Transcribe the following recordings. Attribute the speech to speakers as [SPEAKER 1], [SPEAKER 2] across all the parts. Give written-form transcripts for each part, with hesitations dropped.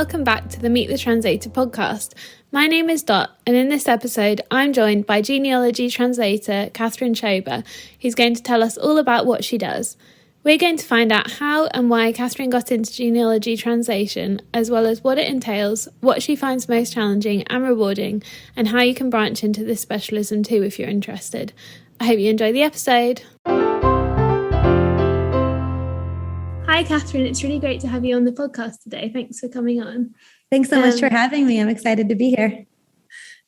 [SPEAKER 1] welcome back to the Meet the Translator podcast. My name is Dot, and in this episode, I'm joined by genealogy translator Katherine Schober, who's going to tell us all about what she does. We're going to find out how and why Katherine got into genealogy translation, as well as what it entails, what she finds most challenging and rewarding, and how you can branch into this specialism too if you're interested. I hope you enjoy the episode. Hi, Katherine. It's really great to have you on the podcast today. Thanks for coming on.
[SPEAKER 2] Thanks so much for having me. I'm excited to be here.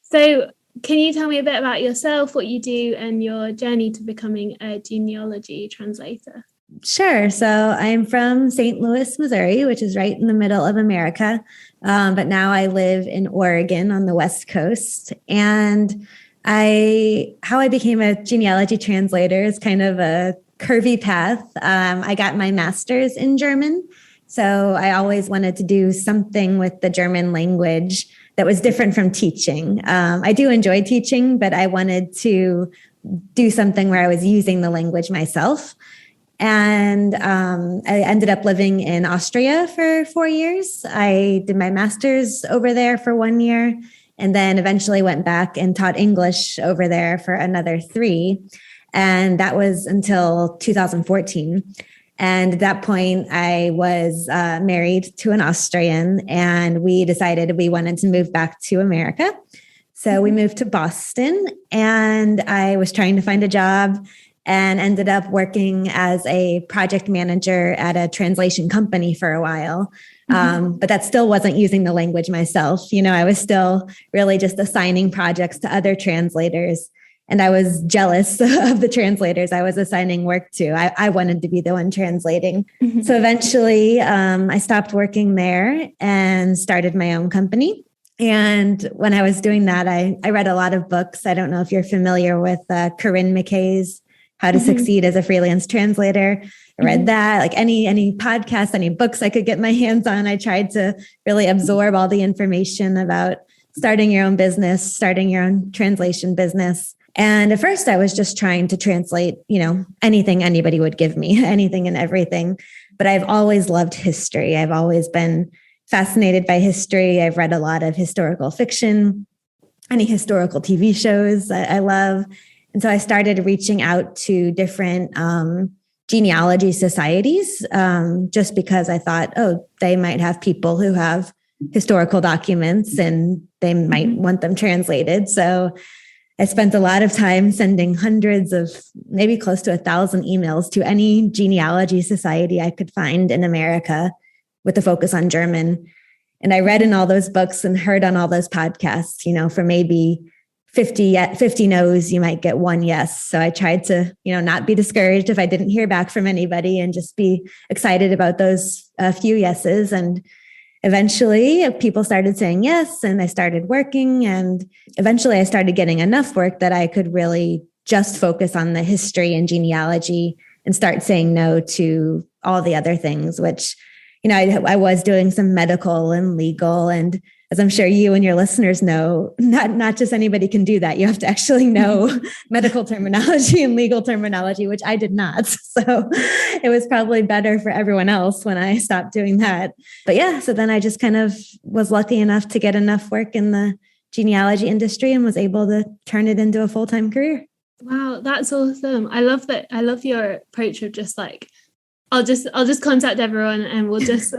[SPEAKER 1] So can you tell me a bit about yourself, what you do, and your journey to becoming a genealogy translator?
[SPEAKER 2] Sure. So I'm from St. Louis, Missouri, which is right in the middle of America. But now I live in Oregon on the West Coast. And how I became a genealogy translator is kind of a curvy path. I got my master's in German. So I always wanted to do something with the German language that was different from teaching. I do enjoy teaching, but I wanted to do something where I was using the language myself. And I ended up living in Austria for 4 years. I did my master's over there for 1 year, and then eventually went back and taught English over there for another 3. And that was until 2014. And at that point, I was married to an Austrian, and we decided we wanted to move back to America. So we moved to Boston, and I was trying to find a job and ended up working as a project manager at a translation company for a while. But that still wasn't using the language myself. You know, I was still really just assigning projects to other translators. And I was jealous of the translators I was assigning work to. I wanted to be the one translating. So eventually I stopped working there and started my own company. And when I was doing that, I read a lot of books. I don't know if you're familiar with Corinne McKay's How to Succeed as a Freelance Translator. I read that, like any podcasts, any books I could get my hands on. I tried to really absorb all the information about starting your own business, starting your own translation business. And at first I was just trying to translate, anything anybody would give me, anything and everything. But I've always loved history. I've always been fascinated by history. I've read a lot of historical fiction, any historical TV shows I love. And so I started reaching out to different genealogy societies just because I thought, they might have people who have historical documents and they might want them translated. So I spent a lot of time sending hundreds of, maybe close to 1,000 emails to any genealogy society I could find in America with a focus on German. And I read in all those books and heard on all those podcasts, for maybe 50 no's, you might get 1 yes. So I tried to, not be discouraged if I didn't hear back from anybody and just be excited about those few yeses. And eventually people started saying yes, and I started working, and eventually I started getting enough work that I could really just focus on the history and genealogy and start saying no to all the other things, which, I was doing some medical and legal, and as I'm sure you and your listeners know, not just anybody can do that. You have to actually know medical terminology and legal terminology, which I did not. So it was probably better for everyone else when I stopped doing that. But yeah, so then I just kind of was lucky enough to get enough work in the genealogy industry and was able to turn it into a full-time career.
[SPEAKER 1] Wow, that's awesome. I love that. I love your approach of just like, I'll just contact everyone and we'll just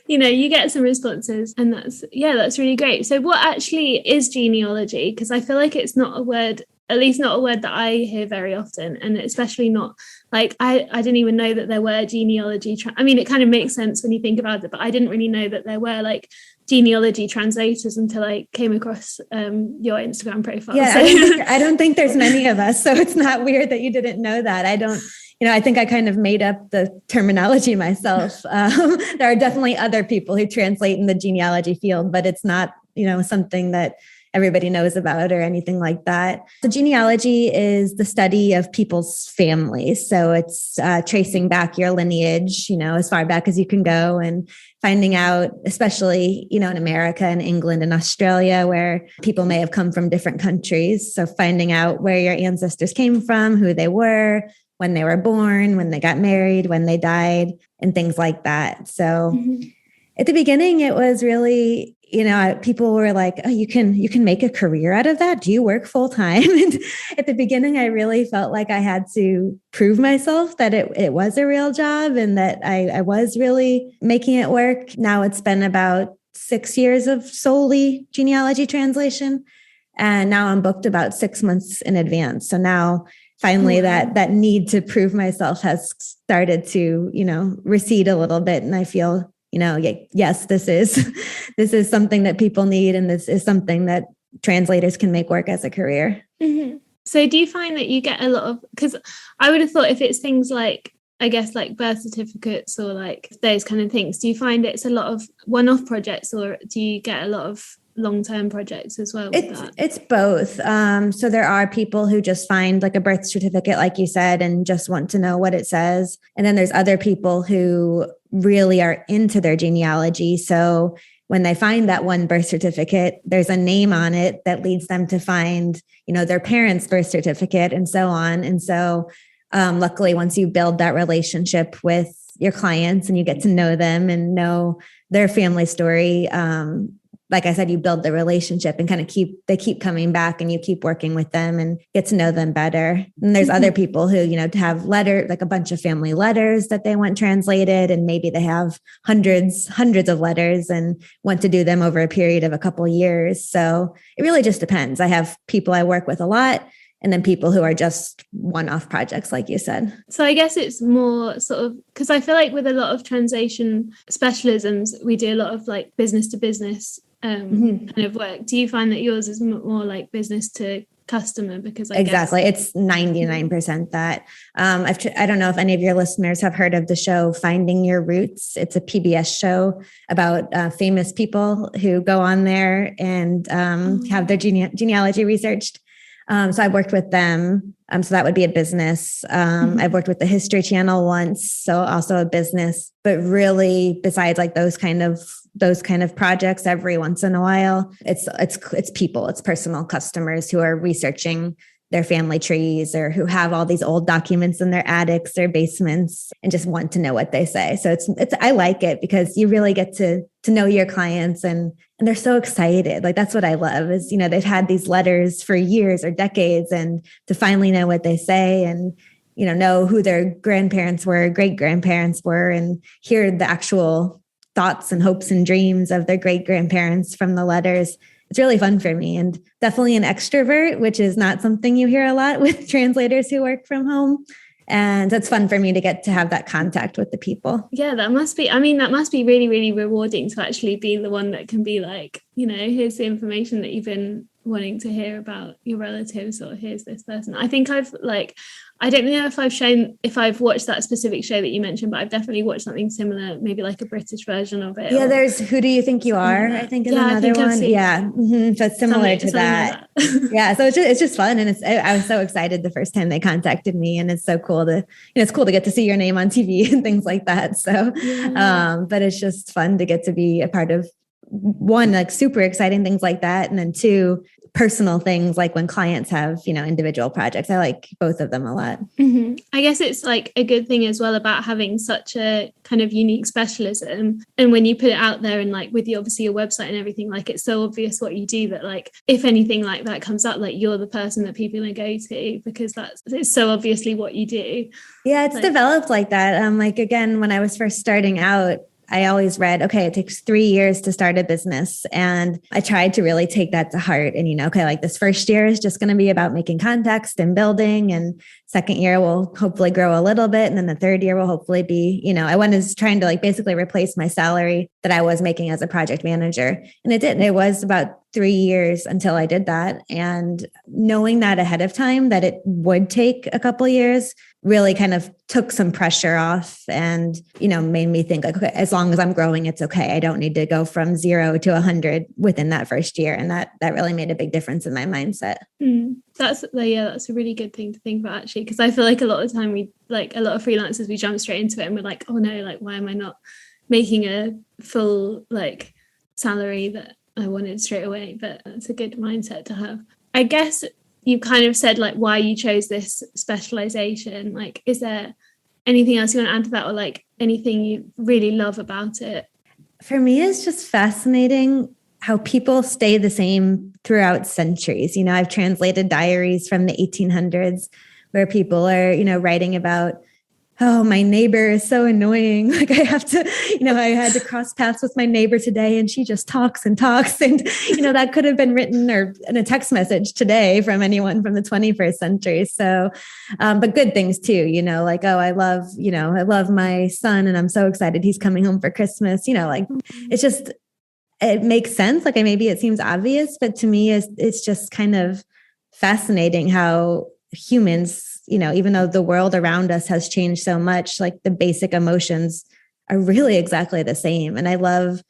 [SPEAKER 1] you get some responses, and that's really great. So what actually is genealogy? Because I feel like it's not a word, at least not a word that I hear very often, and especially not like I didn't even know that there were genealogy. It kind of makes sense when you think about it, but I didn't really know that there were like genealogy translators until I came across your Instagram profile.
[SPEAKER 2] Yeah, so. I don't think there's many of us, so it's not weird that you didn't know that. I think I kind of made up the terminology myself. There are definitely other people who translate in the genealogy field, but it's not, something that everybody knows about or anything like that. So genealogy is the study of people's families. So it's tracing back your lineage, as far back as you can go, and finding out, especially, in America and England and Australia, where people may have come from different countries. So finding out where your ancestors came from, who they were, when they were born, when they got married, when they died, and things like that. So At the beginning, it was really, people were like, oh, you can make a career out of that. Do you work full time? And at the beginning, I really felt like I had to prove myself that it was a real job and that I was really making it work. Now it's been about 6 years of solely genealogy translation. And now I'm booked about 6 months in advance. So now finally that need to prove myself has started to, recede a little bit. And I feel, yes, this is something that people need. And this is something that translators can make work as a career.
[SPEAKER 1] Mm-hmm. So do you find that you get a lot of, because I would have thought if it's things like, I guess like birth certificates or like those kind of things, do you find it's a lot of one-off projects or do you get a lot of long-term projects as well with that?
[SPEAKER 2] It's both. So there are people who just find like a birth certificate, like you said, and just want to know what it says. And then there's other people who really are into their genealogy. So when they find that one birth certificate, there's a name on it that leads them to find, their parents' birth certificate and so on. And so luckily, once you build that relationship with your clients and you get to know them and know their family story, like I said, you build the relationship and kind of they keep coming back and you keep working with them and get to know them better. And there's other people who, have like a bunch of family letters that they want translated. And maybe they have hundreds of letters and want to do them over a period of a couple of years. So it really just depends. I have people I work with a lot and then people who are just one-off projects, like you said.
[SPEAKER 1] So I guess it's more sort of, because I feel like with a lot of translation specialisms, we do a lot of like business to business kind of work. Do you find that yours is more like business to customer? Because
[SPEAKER 2] exactly, it's 99% that. I don't know if any of your listeners have heard of the show Finding Your Roots. It's a PBS show about famous people who go on there and have their genealogy researched. So I've worked with them. So that would be a business. I've worked with the History Channel once, so also a business. But really, besides like those kind of projects, every once in a while, it's people, it's personal customers who are researching their family trees or who have all these old documents in their attics or basements and just want to know what they say. So it's I like it because you really get to know your clients and they're so excited. Like that's what I love is, they've had these letters for years or decades and to finally know what they say and, know who their grandparents were, great grandparents were, and hear the actual thoughts and hopes and dreams of their great grandparents from the letters. It's really fun for me and definitely an extrovert, which is not something you hear a lot with translators who work from home. And it's fun for me to get to have that contact with the people.
[SPEAKER 1] Yeah, that must be really, really rewarding to actually be the one that can be like, here's the information that you've been wanting to hear about your relatives, or here's this person. I think I don't know if I've watched that specific show that you mentioned, but I've definitely watched something similar, maybe like a British version of it.
[SPEAKER 2] Yeah, there's Who Do You Think You Are? I think is another one. Yeah, so it's similar to that. Yeah, so it's just fun, and I was so excited the first time they contacted me, and it's so cool to get to see your name on TV and things like that. So, but it's just fun to get to be a part of one, like super exciting things like that, and then two, personal things like when clients have, individual projects. I like both of them a lot.
[SPEAKER 1] Mm-hmm. I guess it's like a good thing as well about having such a kind of unique specialism. And when you put it out there and like with your website and everything, like it's so obvious what you do that like if anything like that comes up, like you're the person that people will go to because it's so obviously what you do.
[SPEAKER 2] Yeah, it's developed like that. Like again, when I was first starting out, I always read, okay, it takes 3 years to start a business. And I tried to really take that to heart. And, okay, like this first year is just going to be about making context and building. And second year will hopefully grow a little bit. And then the third year will hopefully be, I was trying to like basically replace my salary that I was making as a project manager. And it didn't. It was about 3 years until I did that. And knowing that ahead of time, that it would take a couple of years really kind of took some pressure off and, made me think like, okay, as long as I'm growing, it's okay. I don't need to go from 0 to 100 within that first year. And that really made a big difference in my mindset.
[SPEAKER 1] That's a really good thing to think about actually. Cause I feel like a lot of the time a lot of freelancers, we jump straight into it and we're like, oh no, like, why am I not making a full like salary that I wanted straight away? But that's a good mindset to have. I guess you kind of said like why you chose this specialization. Like, is there anything else you want to add to that, or like anything you really love about it?
[SPEAKER 2] For me, it's just fascinating how people stay the same throughout centuries. I've translated diaries from the 1800s where people are, writing about, oh, my neighbor is so annoying. Like I have to, I had to cross paths with my neighbor today and she just talks and talks. And, that could have been written or in a text message today from anyone from the 21st century. So, but good things too, like, oh, I love my son and I'm so excited he's coming home for Christmas. It's just, it makes sense. Like maybe it seems obvious, but to me, it's just kind of fascinating how humans, even though the world around us has changed so much, like the basic emotions are really exactly the same. And I love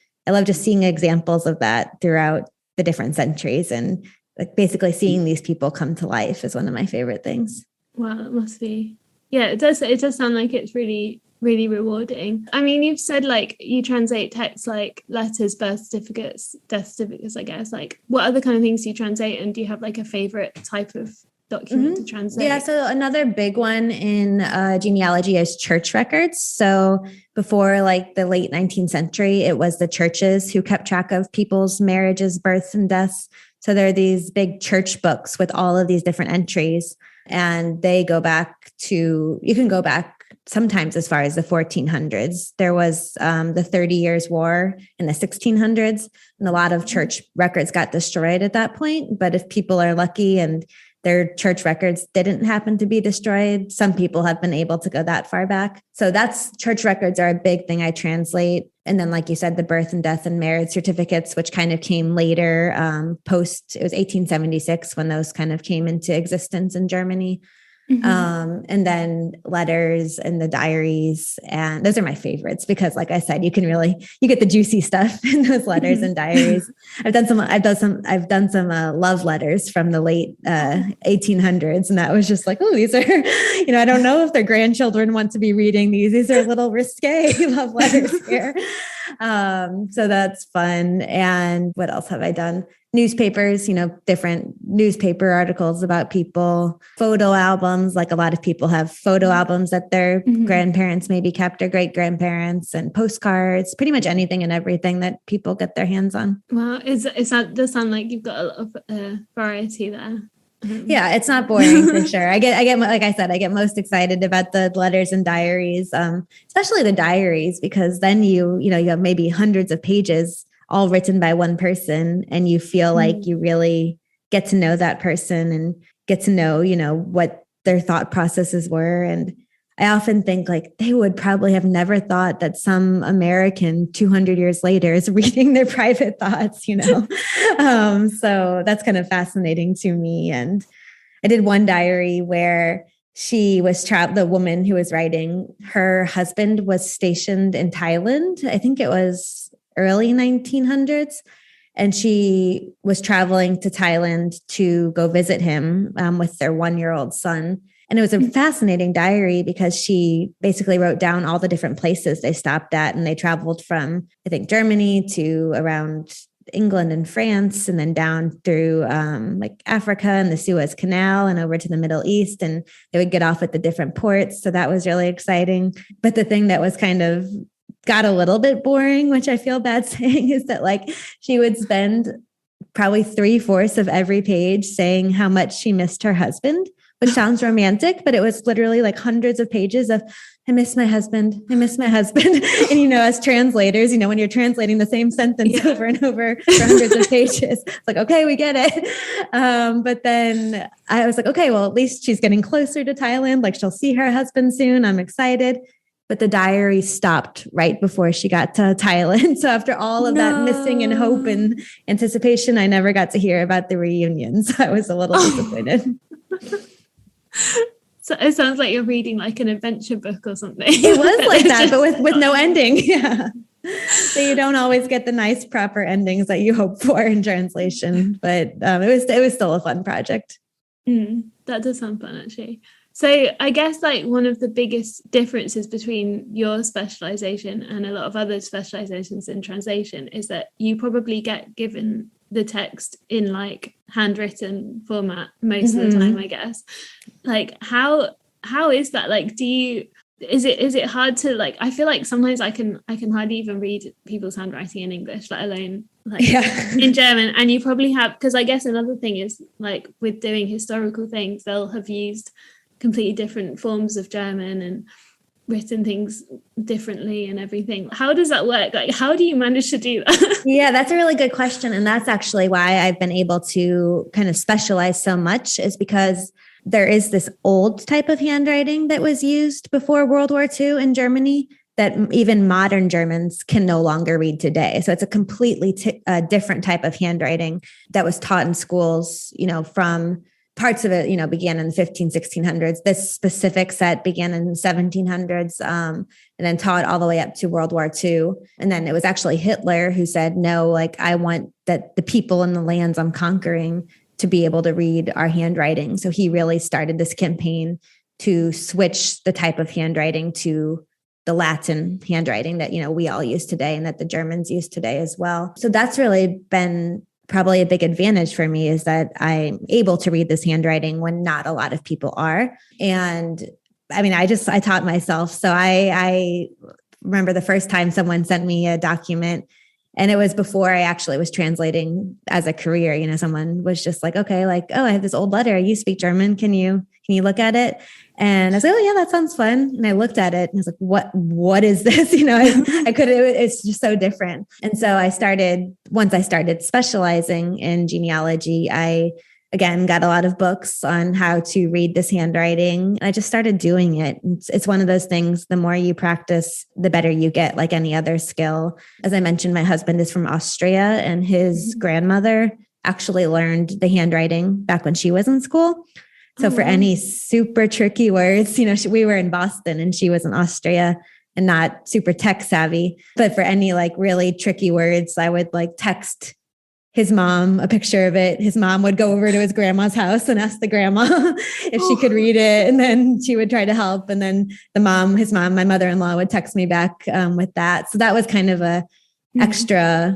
[SPEAKER 2] just seeing examples of that throughout the different centuries, and like basically seeing these people come to life is one of my favorite things.
[SPEAKER 1] Wow, it must be. Yeah, it does sound like it's really, really rewarding. I mean, you've said like you translate texts like letters, birth certificates, death certificates, I guess. Like what other kind of things do you translate, and do you have like a favorite type of document to translate?
[SPEAKER 2] Yeah, so another big one in genealogy is church records. So before like the late 19th century, it was the churches who kept track of people's marriages, births, and deaths. So there are these big church books with all of these different entries, and they go back to, you can go back sometimes as far as the 1400s. There was the 30 Years' War in the 1600s, and a lot of church records got destroyed at that point. But if people are lucky and their church records didn't happen to be destroyed, some people have been able to go that far back. So church records are a big thing I translate. And then, like you said, the birth and death and marriage certificates, which kind of came later, it was 1876 when those kind of came into existence in Germany. And then letters and the diaries. And those are my favorites because, like I said, you get the juicy stuff in those letters and diaries. I've done some love letters from the late 1800s. And that was just like, oh, these are, I don't know if their grandchildren want to be reading these. These are a little risque love letters here. So that's fun. And what else have I done? Newspapers, different newspaper articles about people, photo albums. Like a lot of people have photo albums that their grandparents maybe kept, or great grandparents, and postcards, pretty much anything and everything that people get their hands on.
[SPEAKER 1] Wow. Does sound like you've got a lot of variety there.
[SPEAKER 2] Yeah, it's not boring for sure. I get, like I said, I get most excited about the letters and diaries, especially the diaries, because then you have maybe hundreds of pages all written by one person, and you feel like you really get to know that person and get to know, what their thought processes were. And I often think like they would probably have never thought that some American 200 years later is reading their private thoughts, So that's kind of fascinating to me. And I did one diary where she was the woman who was writing, her husband was stationed in Thailand. I think it was early 1900s. And she was traveling to Thailand to go visit him with their 1-year-old son. And it was a fascinating diary because she basically wrote down all the different places they stopped at. And they traveled from, I think, Germany to around England and France, and then down through like Africa and the Suez Canal and over to the Middle East. And they would get off at the different ports. So that was really exciting. But the thing that was kind of got a little bit boring, which I feel bad saying, is that like she would spend probably 3/4 of every page saying how much she missed her husband, which sounds romantic, but it was literally like hundreds of pages of, I miss my husband. I miss my husband. And, as translators, when you're translating the same sentence over and over for hundreds of pages, it's like, okay, we get it. But then I was like, okay, well, at least she's getting closer to Thailand. Like she'll see her husband soon. I'm excited. But the diary stopped right before she got to Thailand. So after all of that missing and hope and anticipation, I never got to hear about the reunion. So I was a little disappointed.
[SPEAKER 1] So it sounds like you're reading like an adventure book or something.
[SPEAKER 2] It was like that, but with no ending. Yeah. So you don't always get the nice proper endings that you hope for in translation. But it was still a fun project.
[SPEAKER 1] That does sound fun, actually. So I guess like one of the biggest differences between your specialization and a lot of other specializations in translation is that you probably get given the text in like handwritten format most of the time, I guess. Like how is that? Like, do you is it hard to like, I feel like sometimes I can hardly even read people's handwriting in English, let alone like in German. And you probably have, because I guess another thing is like with doing historical things, they'll have used completely different forms of German and written things differently and everything. How does that work? Like, how do you manage to do that?
[SPEAKER 2] Yeah, that's a really good question. And that's actually why I've been able to kind of specialize so much, is because there is this old type of handwriting that was used before World War II in Germany that even modern Germans can no longer read today. So it's a completely different type of handwriting that was taught in schools, from parts of it, began in the 1600s. This specific set began in the 1700s and then taught all the way up to World War II. And then it was actually Hitler who said, no, like I want that the people in the lands I'm conquering to be able to read our handwriting. So he really started this campaign to switch the type of handwriting to the Latin handwriting that, we all use today and that the Germans use today as well. So that's really been probably a big advantage for me, is that I'm able to read this handwriting when not a lot of people are. And I mean, I taught myself. So I remember the first time someone sent me a document, and it was before I actually was translating as a career. Someone was just like, okay, like, oh, I have this old letter. You speak German. Can you look at it? And I was like, oh yeah, that sounds fun. And I looked at it and I was like, what is this? I couldn't, it's just so different. And so once I started specializing in genealogy, I again got a lot of books on how to read this handwriting. I just started doing it. It's one of those things, the more you practice, the better you get, like any other skill. As I mentioned, my husband is from Austria, and his grandmother actually learned the handwriting back when she was in school. So for any super tricky words, we were in Boston and she was in Austria and not super tech savvy. But for any like really tricky words, I would like text his mom a picture of it. His mom would go over to his grandma's house and ask the grandma if she could read it. And then she would try to help. And then his mom, my mother-in-law, would text me back with that. So that was kind of a extra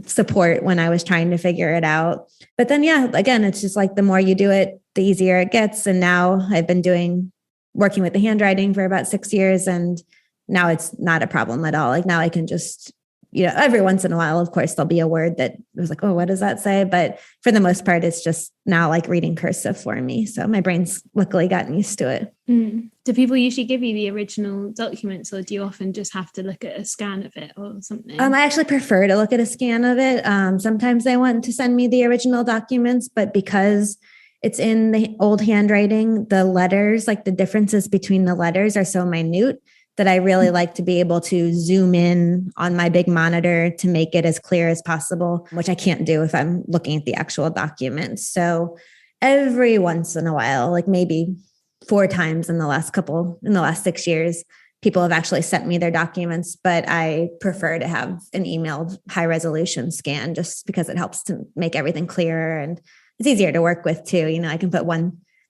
[SPEAKER 2] support when I was trying to figure it out. But then, yeah, again, it's just like the more you do it, the easier it gets. And now I've been working with the handwriting for about 6 years, and now it's not a problem at all. Like now I can just, every once in a while, of course, there'll be a word that was like, oh, what does that say? But for the most part, it's just now like reading cursive for me. So my brain's luckily gotten used to it.
[SPEAKER 1] Do people usually give you the original documents, or do you often just have to look at a scan of it or something?
[SPEAKER 2] I actually prefer to look at a scan of it. Sometimes they want to send me the original documents, but because it's in the old handwriting, the letters, like the differences between the letters are so minute that I really like to be able to zoom in on my big monitor to make it as clear as possible, which I can't do if I'm looking at the actual documents. So every once in a while, like maybe 4 times in the last 6 years, people have actually sent me their documents, but I prefer to have an emailed high resolution scan just because it helps to make everything clearer, and it's easier to work with too. I can put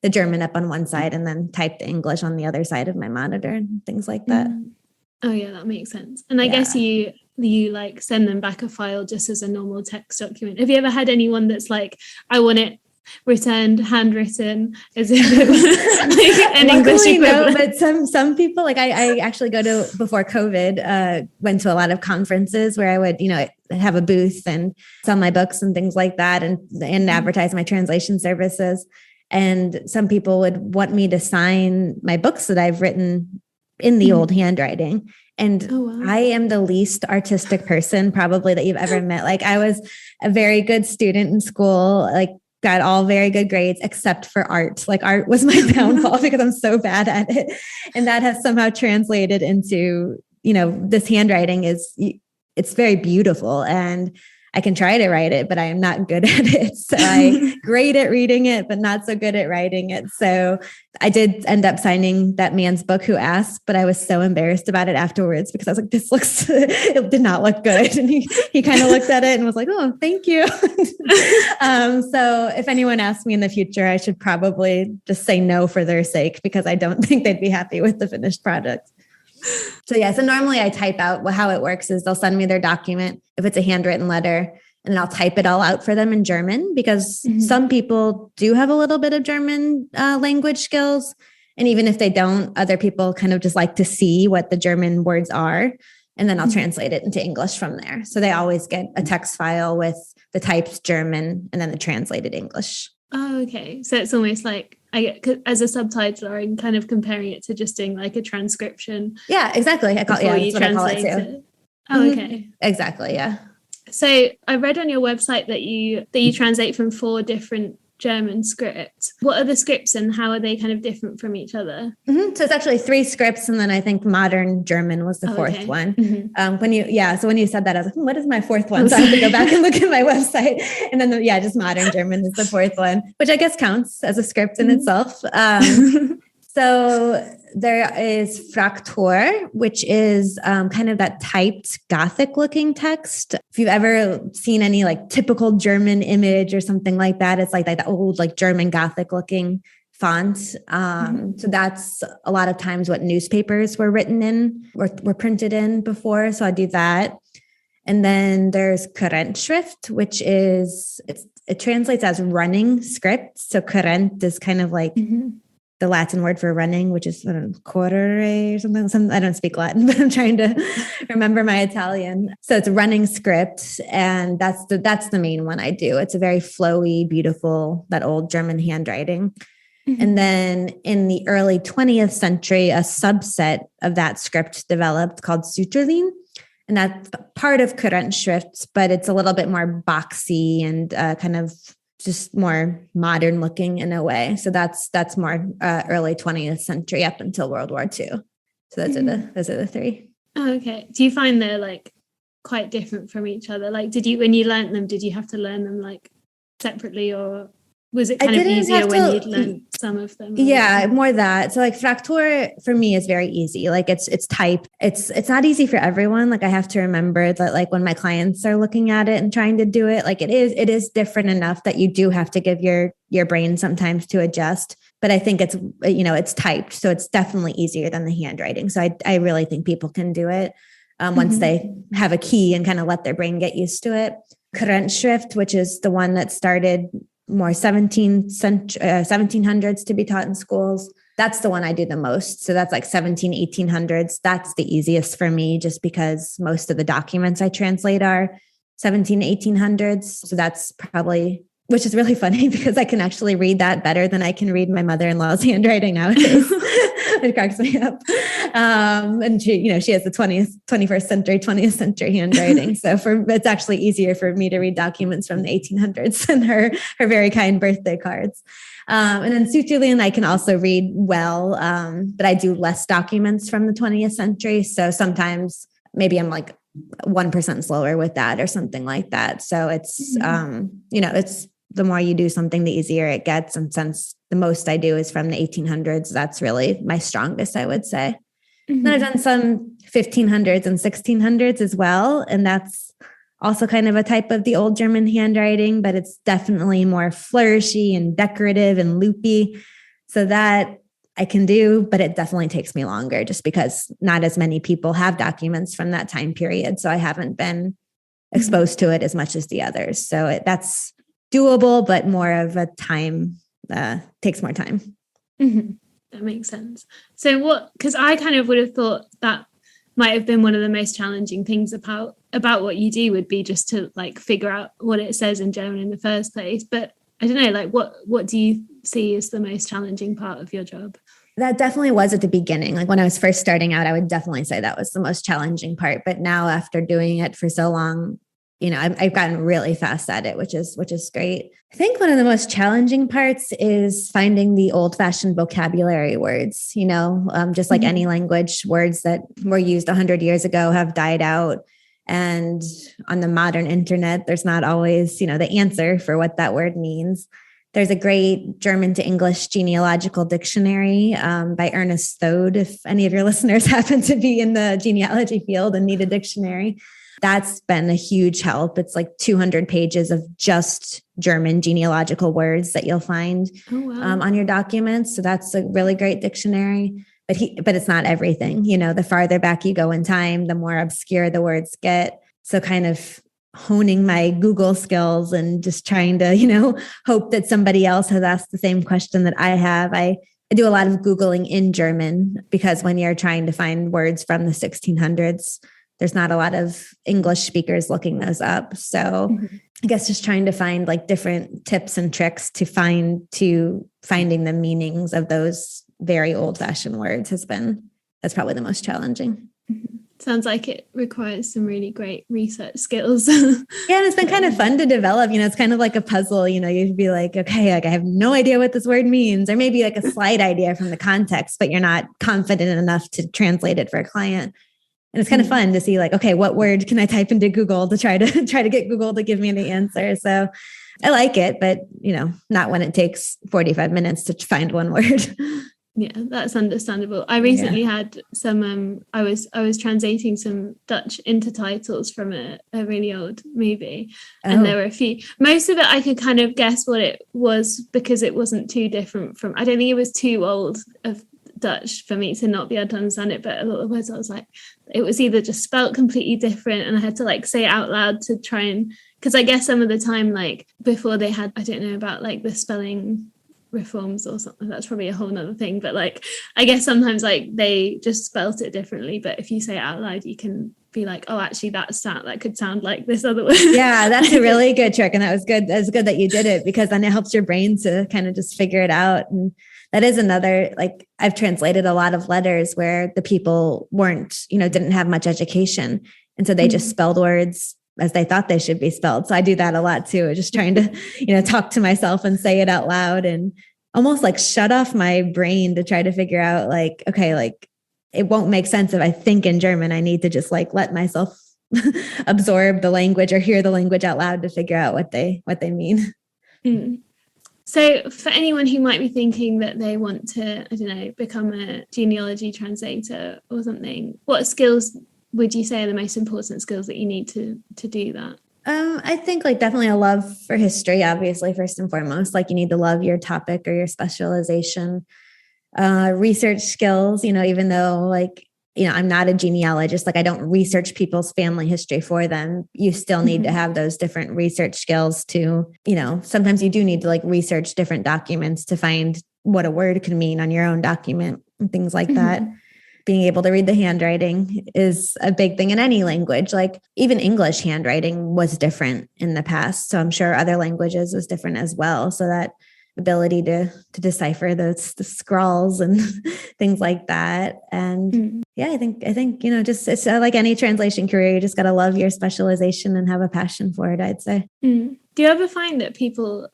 [SPEAKER 2] the German up on one side and then type the English on the other side of my monitor and things like that.
[SPEAKER 1] Oh yeah, that makes sense. And I guess you like send them back a file just as a normal text document. Have you ever had anyone that's like, I want it returned handwritten as if it was like an English equivalent?
[SPEAKER 2] No, but some people, like I actually before COVID, went to a lot of conferences where I would, have a booth and sell my books and things like that, and advertise my translation services. And some people would want me to sign my books that I've written in the old handwriting. And I am the least artistic person probably that you've ever met. Like I was a very good student in school, like got all very good grades except for art. Like art was my downfall because I'm so bad at it. And that has somehow translated into, this handwriting it's very beautiful, and I can try to write it, but I am not good at it. So I'm great at reading it, but not so good at writing it. So I did end up signing that man's book who asked, but I was so embarrassed about it afterwards because I was like, it did not look good. And he kind of looked at it and was like, oh, thank you. So if anyone asks me in the future, I should probably just say no for their sake, because I don't think they'd be happy with the finished product. So normally I type out how it works is they'll send me their document if it's a handwritten letter, and then I'll type it all out for them in German, because some people do have a little bit of German language skills. And even if they don't, other people kind of just like to see what the German words are. And then I'll translate it into English from there. So they always get a text file with the types German and then the translated English.
[SPEAKER 1] Oh, okay. So it's almost like as a subtitler, I'm kind of comparing it to just doing like a transcription.
[SPEAKER 2] Yeah, exactly. That's what I call it too.
[SPEAKER 1] Oh, okay.
[SPEAKER 2] Exactly. Yeah.
[SPEAKER 1] So I read on your website that you translate from 4 different German scripts. What are the scripts and how are they kind of different from each other?
[SPEAKER 2] Mm-hmm. So it's actually 3 scripts, and then I think modern German was the 4th one. Mm-hmm. When you said that, I was like, what is my 4th one? So I have to go back and look at my website. And then just modern German is the 4th one, which I guess counts as a script in itself. So there is Fraktur, which is kind of that typed Gothic looking text. If you've ever seen any like typical German image or something like that, it's like that old like German Gothic looking font. So that's a lot of times what newspapers were written in or were printed in before. So I do that. And then there's Kurrentschrift, which is, it translates as running script. So Kurrent is kind of like the Latin word for running, which is correre or something. I don't speak Latin, but I'm trying to remember my Italian. So it's running script. And that's the main one I do. It's a very flowy, beautiful, that old German handwriting. And then in the early 20th century, a subset of that script developed called Sütterlin. And that's part of Kurrentschrift, but it's a little bit more boxy and kind of just more modern looking in a way. So that's more early 20th century up until World War II. So those are the 3.
[SPEAKER 1] Oh, okay. Do you find they're like quite different from each other? Like, when you learnt them, did you have to learn them like separately, or was it kind of easier when you'd learned some of them?
[SPEAKER 2] Yeah, more that. So like Fraktur for me is very easy. Like it's type. It's not easy for everyone. Like I have to remember that like when my clients are looking at it and trying to do it, like it is different enough that you do have to give your brain sometimes to adjust. But I think it's, it's typed. So it's definitely easier than the handwriting. So I really think people can do it once they have a key and kind of let their brain get used to it. Kurrentschrift, which is the one that started more 1700s to be taught in schools. That's the one I do the most. So that's like 1800s. That's the easiest for me just because most of the documents I translate are 1800s. So that's probably, which is really funny because I can actually read that better than I can read my mother-in-law's handwriting nowadays. It cracks me up. And she has the 20th century handwriting. So it's actually easier for me to read documents from the 1800s than her very kind birthday cards. And then Sütterlin, I can also read well, but I do less documents from the 20th century. So sometimes maybe I'm like 1% slower with that or something like that. So it's, it's the more you do something, the easier it gets. And since the most I do is from the 1800s, that's really my strongest, I would say. Then I've done some 1500s and 1600s as well. And that's also kind of a type of the old German handwriting, but it's definitely more flourishy and decorative and loopy. So that I can do, but it definitely takes me longer just because not as many people have documents from that time period. So I haven't been exposed to it as much as the others. So that's doable, but more of a time, takes more time.
[SPEAKER 1] That makes sense. So because I kind of would have thought that might have been one of the most challenging things about what you do would be just to like figure out what it says in German in the first place. But I don't know, like what do you see as the most challenging part of your job?
[SPEAKER 2] That definitely was at the beginning. Like when I was first starting out, I would definitely say that was the most challenging part. But now after doing it for so long, I've gotten really fast at it, which is great. I think one of the most challenging parts is finding the old-fashioned vocabulary words, just like any language, words that were used 100 years ago have died out. And on the modern internet, there's not always, the answer for what that word means. There's a great German to English genealogical dictionary by Ernest Thode. If any of your listeners happen to be in the genealogy field and need a dictionary, that's been a huge help. It's like 200 pages of just German genealogical words that you'll find on your documents. So that's a really great dictionary. But it's not everything. The farther back you go in time, the more obscure the words get. So kind of honing my Google skills and just trying to, hope that somebody else has asked the same question that I have. I I do a lot of Googling in German because when you're trying to find words from the 1600s, there's not a lot of English speakers looking those up. So I guess just trying to find like different tips and tricks to finding the meanings of those very old-fashioned words that's probably the most challenging.
[SPEAKER 1] Sounds like it requires some really great research skills.
[SPEAKER 2] Yeah, and it's been kind of fun to develop. It's kind of like a puzzle. You'd be like, okay, like I have no idea what this word means, or maybe like a slight idea from the context, but you're not confident enough to translate it for a client. And it's kind of fun to see like, okay, what word can I type into Google to try to get Google to give me the answer? So I like it, but not when it takes 45 minutes to find one word.
[SPEAKER 1] Yeah, that's understandable. I recently had some, I was translating some Dutch intertitles from a really old movie. And there were a few, most of it I could kind of guess what it was because it wasn't too different from, I don't think it was too old of Dutch for me to not be able to understand it. But a lot of words I was like, it was either just spelt completely different and I had to like say it out loud to try and, because I guess some of the time, like before they had, I don't know about like the spelling reforms or something, that's probably a whole nother thing, but like I guess sometimes like they just spelt it differently, but if you say it out loud you can be like, oh actually that could sound like this other word.
[SPEAKER 2] Yeah, that's a really good trick, and that was good that you did it, because then it helps your brain to kind of just figure it out. And that is another, like I've translated a lot of letters where the people didn't have much education, and so they just spelled words as they thought they should be spelled. So I do that a lot too, just trying to, talk to myself and say it out loud and almost like shut off my brain to try to figure out like, okay, like it won't make sense if I think in German. I need to just like let myself absorb the language or hear the language out loud to figure out what they mean.
[SPEAKER 1] So for anyone who might be thinking that they want to, I don't know, become a genealogy translator or something, what skills would you say are the most important skills that you need to do that?
[SPEAKER 2] I think like definitely a love for history, obviously, first and foremost. Like you need to love your topic or your specialization. Research skills, even though like, I'm not a genealogist, like I don't research people's family history for them. You still need to have those different research skills to, sometimes you do need to like research different documents to find what a word can mean on your own document and things like that. Being able to read the handwriting is a big thing in any language. Like even English handwriting was different in the past. So I'm sure other languages was different as well. So that ability to decipher the scrawls and things like that. And I think, just it's like any translation career, you just got to love your specialization and have a passion for it, I'd say.
[SPEAKER 1] Do you ever find that people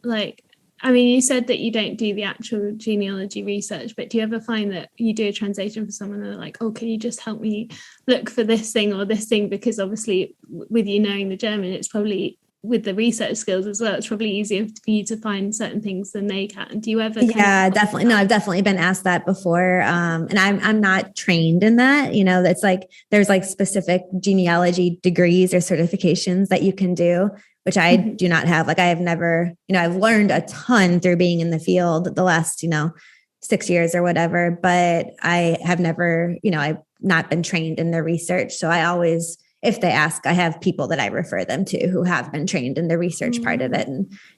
[SPEAKER 1] you said that you don't do the actual genealogy research, but do you ever find that you do a translation for someone and they're like, oh, can you just help me look for this thing or this thing? Because obviously with you knowing the German, it's probably with the research skills as well, it's probably easier for you to find certain things than they can. Do you ever?
[SPEAKER 2] Definitely. No, I've definitely been asked that before. And I'm not trained in that, that's like, there's like specific genealogy degrees or certifications that you can do, which I do not have. Like I have never, I've learned a ton through being in the field the last, 6 years or whatever, but I have never, I've not been trained in the research. So I always, if they ask, I have people that I refer them to who have been trained in the research part of it.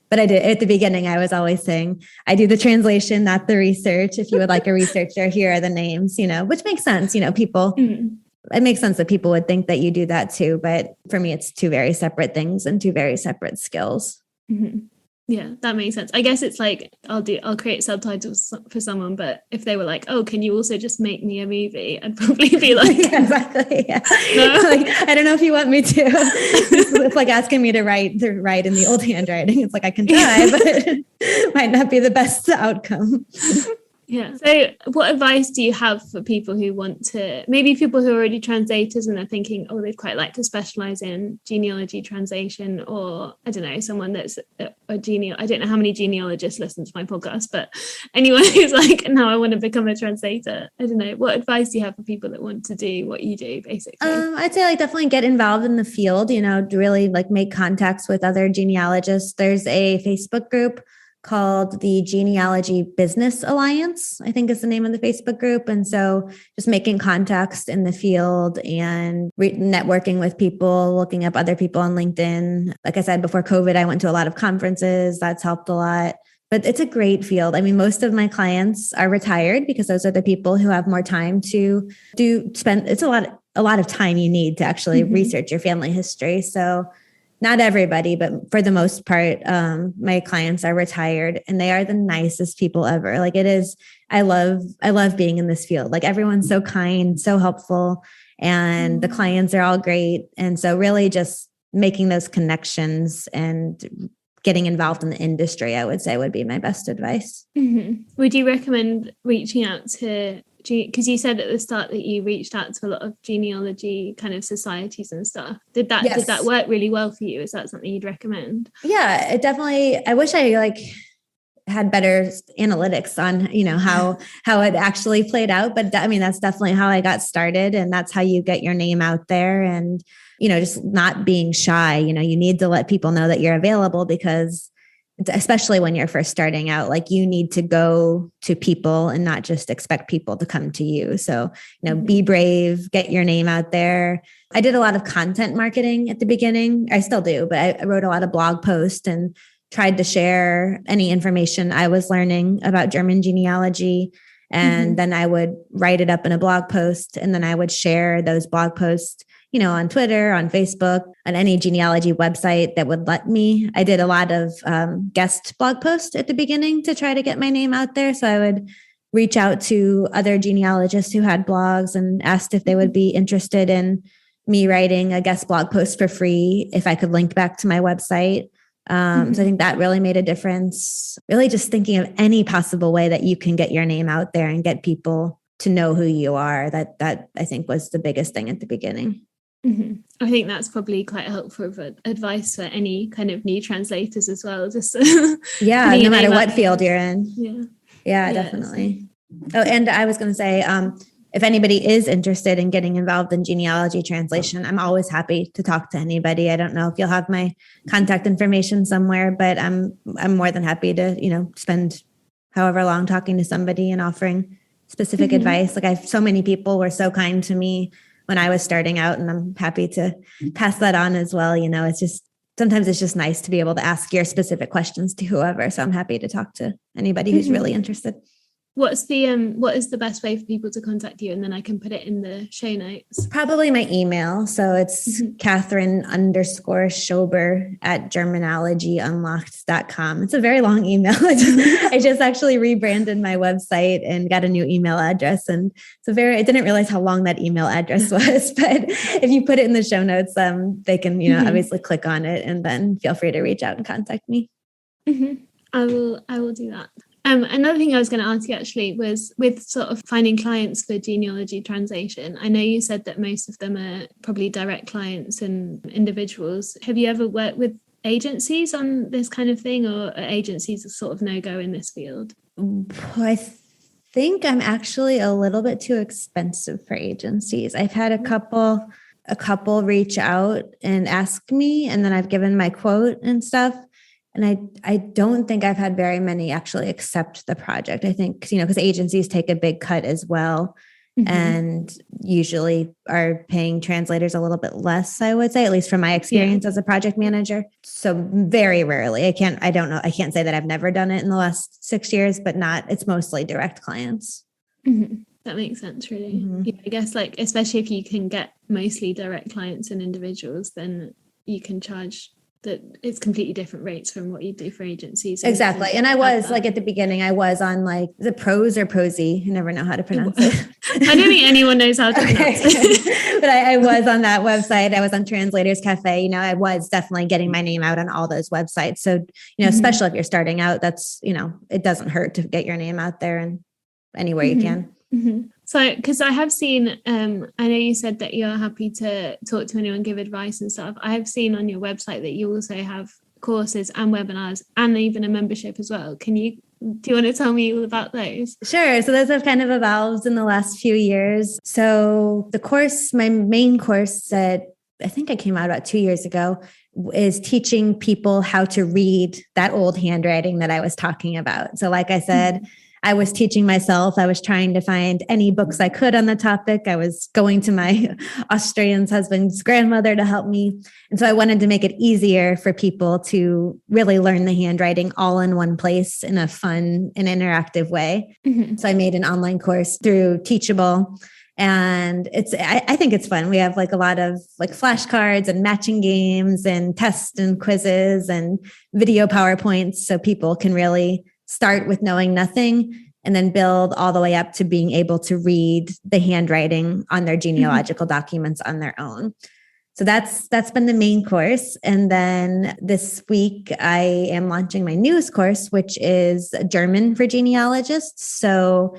[SPEAKER 2] But I did at the beginning, I was always saying, I do the translation, not the research. If you would like a researcher, here are the names, which makes sense. People, it makes sense that people would think that you do that too. But for me, it's two very separate things and two very separate skills.
[SPEAKER 1] Yeah, that makes sense. I guess it's like I'll create subtitles for someone, but if they were like, oh, can you also just make me a movie? I'd probably be like,
[SPEAKER 2] yeah, exactly. Yeah. No. Like, I don't know if you want me to. It's like asking me to write in the old handwriting. It's like I can try, but it might not be the best outcome.
[SPEAKER 1] Yeah. So what advice do you have for people who want to, maybe people who are already translators and they're thinking, oh, they'd quite like to specialize in genealogy translation, or I don't know, someone that's I don't know how many genealogists listen to my podcast, but anyone who's like, now I want to become a translator. I don't know. What advice do you have for people that want to do what you do, basically?
[SPEAKER 2] I'd say like definitely get involved in the field, to really like make contacts with other genealogists. There's a Facebook group called the Genealogy Business Alliance, I think is the name of the Facebook group. And so just making contacts in the field and networking with people, looking up other people on LinkedIn. Like I said, before COVID, I went to a lot of conferences. That's helped a lot. But it's a great field. I mean, most of my clients are retired because those are the people who have more time to spend. It's a lot of time you need to actually research your family history. So not everybody, but for the most part, my clients are retired and they are the nicest people ever. Like it is, I love being in this field. Like everyone's so kind, so helpful, and the clients are all great. And so really just making those connections and getting involved in the industry, I would say would be my best advice.
[SPEAKER 1] Would you recommend reaching out to, because you said at the start that you reached out to a lot of genealogy kind of societies and stuff. Did that work really well for you? Is that something you'd recommend? Yeah,
[SPEAKER 2] it definitely, I wish I had better analytics on, how it actually played out. But I mean, that's definitely how I got started. And that's how you get your name out there. And, just not being shy, you need to let people know that you're available, because especially when you're first starting out, like you need to go to people and not just expect people to come to you. So, be brave, get your name out there. I did a lot of content marketing at the beginning. I still do, but I wrote a lot of blog posts and tried to share any information I was learning about German genealogy. And then I would write it up in a blog post, and then I would share those blog posts, on Twitter, on Facebook, on any genealogy website that would let me. I did a lot of guest blog posts at the beginning to try to get my name out there. So I would reach out to other genealogists who had blogs and asked if they would be interested in me writing a guest blog post for free if I could link back to my website. So I think that really made a difference. Really just thinking of any possible way that you can get your name out there and get people to know who you are. That I think was the biggest thing at the beginning.
[SPEAKER 1] I think that's probably quite helpful advice for any kind of new translators as well. Just
[SPEAKER 2] no matter what field you're in. Yeah, definitely. Oh, and I was going to say, if anybody is interested in getting involved in genealogy translation, I'm always happy to talk to anybody. I don't know if you'll have my contact information somewhere, but I'm more than happy to, spend however long talking to somebody and offering specific advice. Like so many people were so kind to me when I was starting out, and I'm happy to pass that on as well. It's just, sometimes it's just nice to be able to ask your specific questions to whoever. So I'm happy to talk to anybody who's really interested.
[SPEAKER 1] What is the best way for people to contact you? And then I can put it in the show notes.
[SPEAKER 2] Probably my email. So it's Katherine_Schober at Genealogyunlocked.com. It's a very long email. I just actually rebranded my website and got a new email address. And I didn't realize how long that email address was, but if you put it in the show notes, they can, obviously click on it and then feel free to reach out and contact me.
[SPEAKER 1] I will do that. Another thing I was going to ask you actually was with sort of finding clients for genealogy translation. I know you said that most of them are probably direct clients and individuals. Have you ever worked with agencies on this kind of thing, or are agencies a sort of no-go in this field?
[SPEAKER 2] I think I'm actually a little bit too expensive for agencies. I've had a couple reach out and ask me, and then I've given my quote and stuff. And I don't think I've had very many actually accept the project. I think, because agencies take a big cut as well, and usually are paying translators a little bit less, I would say, at least from my experience as a project manager. So very rarely, I can't say that I've never done it in the last 6 years, but it's mostly direct clients.
[SPEAKER 1] That makes sense, really. I guess especially if you can get mostly direct clients and individuals, then you can charge that it's completely different rates from what you do for agencies.
[SPEAKER 2] Exactly. And I was at the beginning, I was on the Pros or Prosy. I never know how to pronounce it.
[SPEAKER 1] I don't think anyone knows how to pronounce it.
[SPEAKER 2] But I was on that website. I was on Translators Cafe. I was definitely getting my name out on all those websites. So, especially if you're starting out, that's, it doesn't hurt to get your name out there and anywhere you can.
[SPEAKER 1] So, because I have seen, I know you said that you're happy to talk to anyone, give advice and stuff. I have seen on your website that you also have courses and webinars and even a membership as well. Do you want to tell me all about those?
[SPEAKER 2] Sure. So those have kind of evolved in the last few years. So my main course that I think I came out about 2 years ago is teaching people how to read that old handwriting that I was talking about. So like I said, I was teaching myself. I was trying to find any books I could on the topic. I was going to my Austrian husband's grandmother to help me. And so I wanted to make it easier for people to really learn the handwriting all in one place in a fun and interactive way. Mm-hmm. So I made an online course through Teachable. And I think it's fun. We have like a lot of like flashcards and matching games and tests and quizzes and video PowerPoints. So people can really start with knowing nothing and then build all the way up to being able to read the handwriting on their genealogical documents on their own. So that's been the main course. And then this week I am launching my newest course, which is German for genealogists. So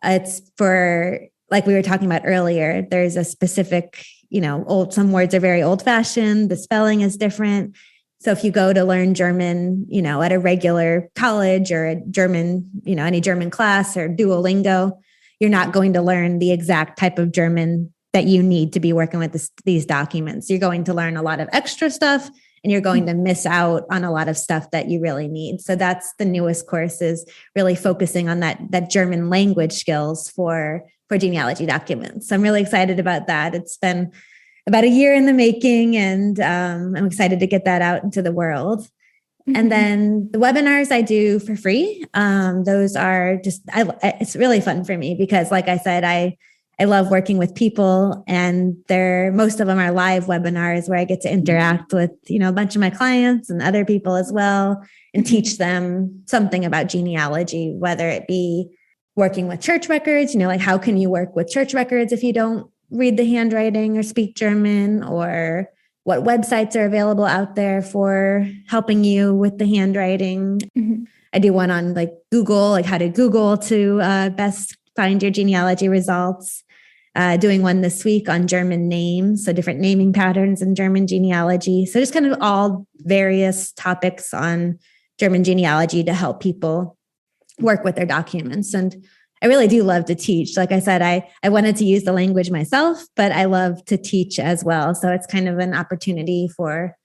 [SPEAKER 2] it's for, like we were talking about earlier, there's a specific, some words are very old fashioned. The spelling is different. So if you go to learn German, at a regular college or a German, any German class or Duolingo, you're not going to learn the exact type of German that you need to be working with these documents. You're going to learn a lot of extra stuff and you're going to miss out on a lot of stuff that you really need. So that's the newest course, is really focusing on that German language skills for genealogy documents. So I'm really excited about that. It's been about a year in the making, and I'm excited to get that out into the world. Mm-hmm. And then the webinars I do for free. Those are it's really fun for me because, like I said, I love working with people, and most of them are live webinars where I get to interact with, a bunch of my clients and other people as well, and teach them something about genealogy, whether it be working with church records, like how can you work with church records if you don't read the handwriting or speak German, or what websites are available out there for helping you with the handwriting. Mm-hmm. I do one on like Google, like how to Google to best find your genealogy results. Doing one this week on German names, so different naming patterns in German genealogy. So just kind of all various topics on German genealogy to help people work with their documents. And I really do love to teach. Like I said, I wanted to use the language myself, but I love to teach as well. So it's kind of an opportunity for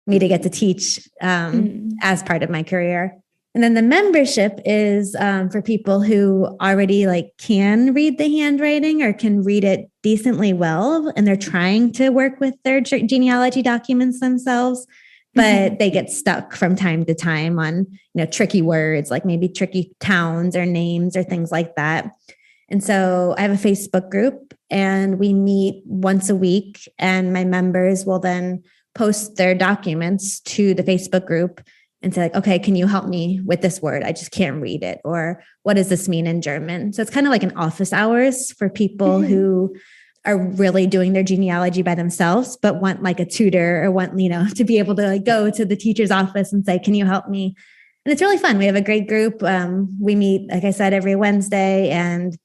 [SPEAKER 2] me to get to teach as part of my career. And then the membership is for people who already can read the handwriting or can read it decently well, and they're trying to work with their genealogy documents themselves, but they get stuck from time to time on, tricky words, like maybe tricky towns or names or things like that. And so I have a Facebook group, and we meet once a week, and my members will then post their documents to the Facebook group and say, okay, can you help me with this word? I just can't read it. Or what does this mean in German? So it's kind of like an office hours for people who are really doing their genealogy by themselves, but want like a tutor or want, to be able to go to the teacher's office and say, can you help me? And it's really fun. We have a great group. We meet, like I said, every Wednesday, and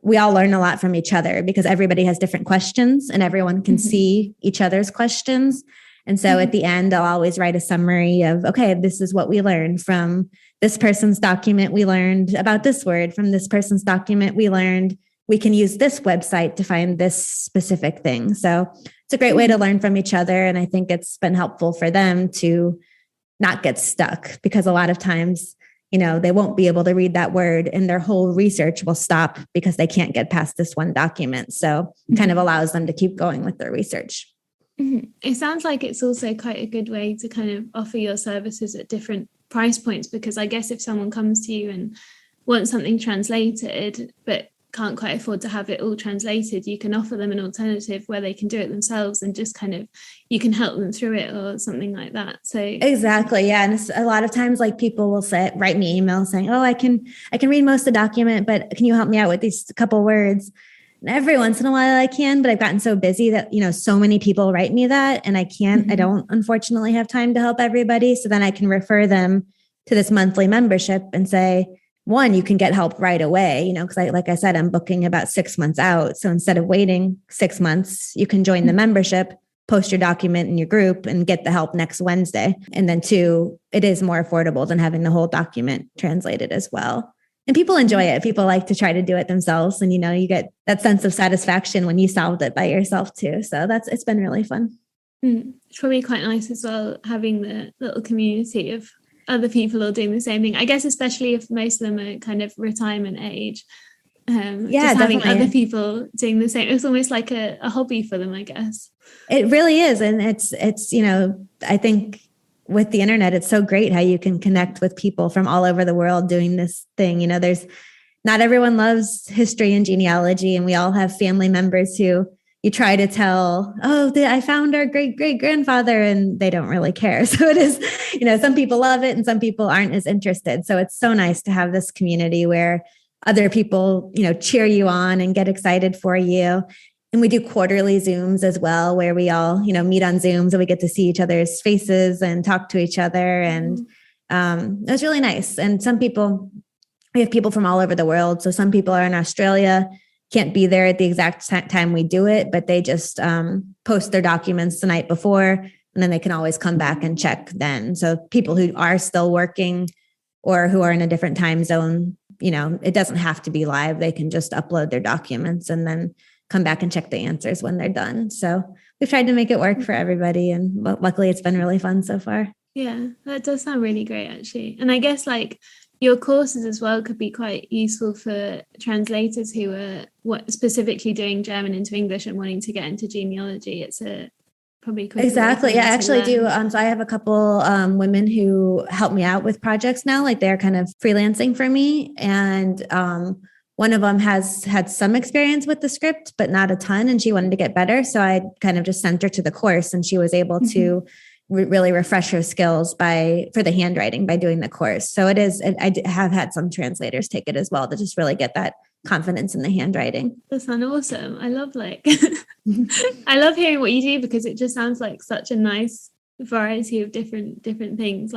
[SPEAKER 2] we all learn a lot from each other because everybody has different questions and everyone can see each other's questions. And so at the end, I'll always write a summary of, okay, this is what we learned from this person's document. We learned about this word. From this person's document, we learned we can use this website to find this specific thing. So it's a great way to learn from each other. And I think it's been helpful for them to not get stuck, because a lot of times, they won't be able to read that word and their whole research will stop because they can't get past this one document. So it kind of allows them to keep going with their research.
[SPEAKER 1] It sounds like it's also quite a good way to kind of offer your services at different price points, because I guess if someone comes to you and wants something translated, but can't quite afford to have it all translated, you can offer them an alternative where they can do it themselves and just kind of, you can help them through it or something like that. So
[SPEAKER 2] exactly. Yeah. And a lot of times people will write me emails saying, oh, I can read most of the document, but can you help me out with these couple words? And every once in a while I can, but I've gotten so busy that, so many people write me that, and I don't unfortunately have time to help everybody. So then I can refer them to this monthly membership and say, one, you can get help right away, because like I said, I'm booking about 6 months out. So instead of waiting 6 months, you can join the membership, post your document in your group, and get the help next Wednesday. And then two, it is more affordable than having the whole document translated as well. And people enjoy it. People like to try to do it themselves. And, you get that sense of satisfaction when you solved it by yourself too. So it's been really fun.
[SPEAKER 1] It's probably quite nice as well, having the little community of other people all doing the same thing. I guess especially if most of them are kind of retirement age. Just having other people doing the same, it's almost like a hobby for them, I guess.
[SPEAKER 2] It really is. And it's I think with the internet, it's so great how you can connect with people from all over the world doing this thing. There's not everyone loves history and genealogy, and we all have family members who you try to tell, I found our great-great-grandfather, and they don't really care. So it is, some people love it and some people aren't as interested. So it's so nice to have this community where other people, cheer you on and get excited for you. And we do quarterly Zooms as well, where we all, meet on Zooms and we get to see each other's faces and talk to each other. And it was really nice. And we have people from all over the world. So some people are in Australia, can't be there at the exact time we do it, but they just post their documents the night before, and then they can always come back and check then. So people who are still working or who are in a different time zone, it doesn't have to be live. They can just upload their documents and then come back and check the answers when they're done. So we've tried to make it work for everybody. And luckily it's been really fun so far.
[SPEAKER 1] Yeah, that does sound really great, actually. And I guess your courses as well could be quite useful for translators who are specifically doing German into English and wanting to get into genealogy. It's probably quicker.
[SPEAKER 2] Exactly. Yeah, I actually do. So I have a couple women who help me out with projects now, they're kind of freelancing for me. And one of them has had some experience with the script, but not a ton. And she wanted to get better. So I kind of just sent her to the course, and she was able to really refresh her skills for the handwriting by doing the course. So it is, I have had some translators take it as well to just really get that confidence in the handwriting.
[SPEAKER 1] That sounds awesome. I love I love hearing what you do, because it just sounds like such a nice variety of different things.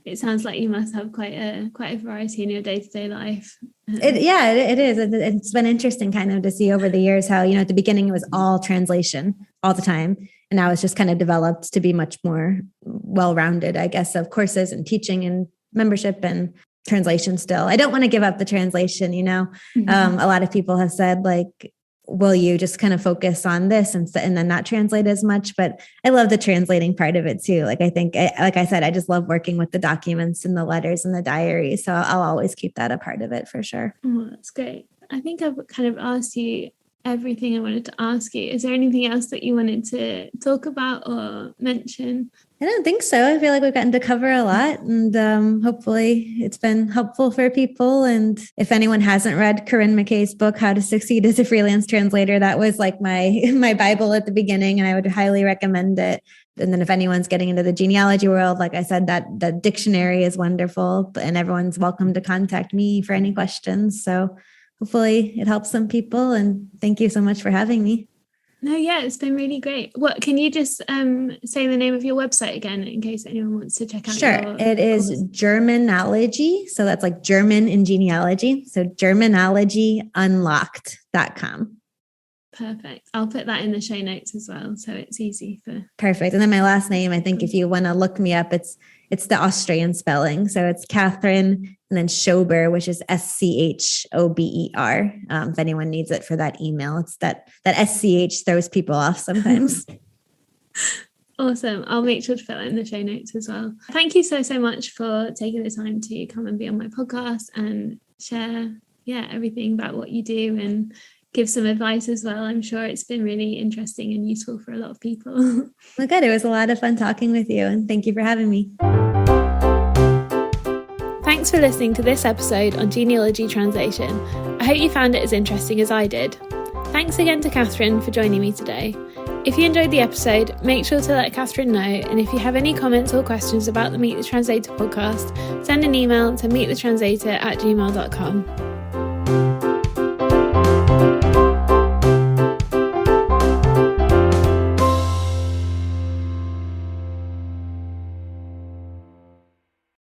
[SPEAKER 1] It sounds like you must have quite a variety in your day-to-day life.
[SPEAKER 2] It is. It's been interesting kind of to see over the years how, at the beginning it was all translation all the time. And now it's just kind of developed to be much more well-rounded, I guess, of courses and teaching and membership and translation still. I don't want to give up the translation, A lot of people have said, will you just kind of focus on this and then not translate as much? But I love the translating part of it too. I think, like I said, I just love working with the documents and the letters and the diary. So I'll always keep that a part of it for sure.
[SPEAKER 1] Oh, that's great. I think I've kind of asked you everything I wanted to ask you. Is there anything else that you wanted to talk about or mention?
[SPEAKER 2] I don't think so. I feel like we've gotten to cover a lot, and hopefully it's been helpful for people. And if anyone hasn't read Corinne McKay's book, How to Succeed as a Freelance Translator, that was my Bible at the beginning, and I would highly recommend it. And then if anyone's getting into the genealogy world, like I said, that the dictionary is wonderful, and everyone's welcome to contact me for any questions. So hopefully it helps some people, and thank you so much for having me.
[SPEAKER 1] No, yeah, it's been really great. What can you just say the name of your website again in case anyone wants to check out?
[SPEAKER 2] Sure. It is Germanology. So that's like German in genealogy. So Germanologyunlocked.com.
[SPEAKER 1] Perfect. I'll put that in the show notes as well, so it's easy for.
[SPEAKER 2] Perfect. And then my last name, I think if you want to look me up, it's the Austrian spelling. So it's Katherine and then Schober, which is SCHOBER. If anyone needs it for that email, it's that SCH throws people off sometimes.
[SPEAKER 1] Awesome. I'll make sure to put that in the show notes as well. Thank you so much for taking the time to come and be on my podcast and share, everything about what you do and give some advice as well. I'm sure it's been really interesting and useful for a lot of people.
[SPEAKER 2] Well, good. It was a lot of fun talking with you, and thank you for having me.
[SPEAKER 1] Thanks for listening to this episode on genealogy translation. I hope you found it as interesting as I did. Thanks again to Katherine for joining me today. If you enjoyed the episode, make sure to let Katherine know, and if you have any comments or questions about the Meet the Translator podcast, send an email to meetthetranslator@gmail.com.